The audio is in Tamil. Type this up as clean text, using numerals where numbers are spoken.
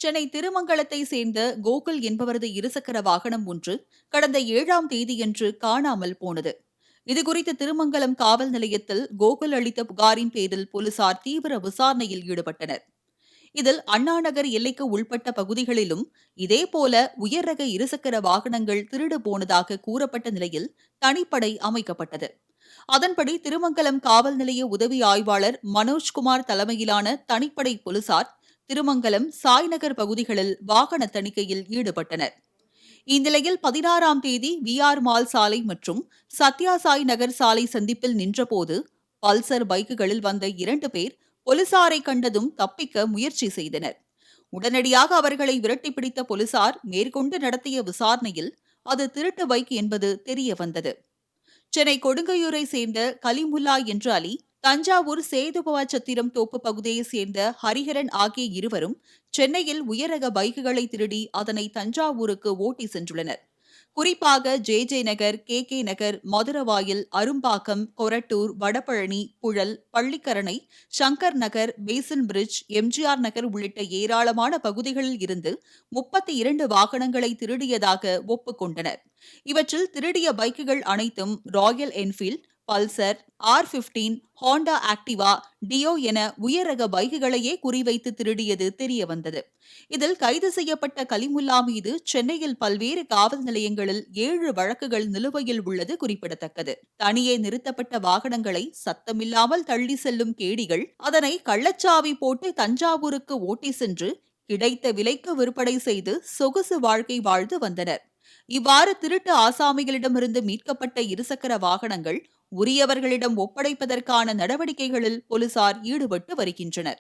சென்னை திருமங்கலத்தை சேர்ந்த கோகுல் என்பவரது இருசக்கர வாகனம் ஒன்று கடந்த 7ஆம் தேதியன்று காணாமல் போனது. இதுகுறித்து திருமங்கலம் காவல் நிலையத்தில் கோகுல் அளித்த புகாரின் பேரில் போலீசார் தீவிர விசாரணையில் ஈடுபட்டனர். இதில் அண்ணாநகர் எல்லைக்கு உள்பட்ட பகுதிகளிலும் இதேபோல உயர் ரக இருசக்கர வாகனங்கள் திருடு போனதாக கூறப்பட்ட நிலையில் தனிப்படை அமைக்கப்பட்டது. அதன்படி திருமங்கலம் காவல் நிலைய உதவி ஆய்வாளர் மனோஜ்குமார் தலைமையிலான தனிப்படை போலீசார் திருமங்கலம் சாய்நகர் பகுதிகளில் வாகன தணிக்கையில் ஈடுபட்டனர். இந்நிலையில் 16ஆம் தேதி VR மால் சாலை மற்றும் சத்யா சாய் நகர் சாலை சந்திப்பில் நின்றபோது பல்சர் பைக்குகளில் வந்த 2 பேர் போலீசாரை கண்டதும் தப்பிக்க முயற்சி செய்தனர். உடனடியாக அவர்களை விரட்டி பிடித்த போலீசார் மேற்கொண்டு நடத்திய விசாரணையில் அது திருட்டு பைக் என்பது தெரியவந்தது. சென்னை கொடுங்கையூரை சேர்ந்த கலிமுல்லா என்ற அலி, தஞ்சாவூர் சேதுபவாச்சத்திரம் தோப்பு பகுதியைச் சேர்ந்த ஹரிஹரன் ஆகிய இருவரும் சென்னையில் உயரக பைக்குகளை திருடி அதனை தஞ்சாவூருக்கு ஓட்டி சென்றுள்ளனர். குறிப்பாக JJ நகர், KK நகர், மதுரவாயல், அரும்பாக்கம், கொரட்டூர், வடபழனி, புழல், பள்ளிக்கரணை, சங்கர் நகர், பேசன் பிரிட்ஜ், MGR நகர் உள்ளிட்ட ஏராளமான பகுதிகளில் இருந்து 32 வாகனங்களை திருடியதாக ஒப்புக்கொண்டனர். இவற்றில் திருடிய பைக்குகள் அனைத்தும் Royal Enfield, Pulsar, R15, Honda Activa, Dio என உயரக பைக்குகளையே குறிவைத்து திருடியது தெரியவந்தது. இதில் கைது செய்யப்பட்ட கலிமுல்லா மீது சென்னையில் பல்வேறு காவல் நிலையங்களில் 7 வழக்குகள் நிலுவையில் உள்ளது குறிப்பிடத்தக்கது. தனியே நிறுத்தப்பட்ட வாகனங்களை சத்தமில்லாமல் தள்ளி செல்லும் கேடிகள் அதனை கள்ளச்சாவி போட்டு தஞ்சாவூருக்கு ஓட்டி சென்று கிடைத்த விலைக்கு விற்பனை செய்து சொகுசு வாழ்க்கை வாழ்ந்து வந்தனர். இவ்வாறு திருட்டு ஆசாமிகளிடமிருந்து மீட்கப்பட்ட இருசக்கர வாகனங்கள் உரியவர்களிடம் ஒப்படைப்பதற்கான நடவடிக்கைகளில் போலீசார் ஈடுபட்டு வருகின்றனர்.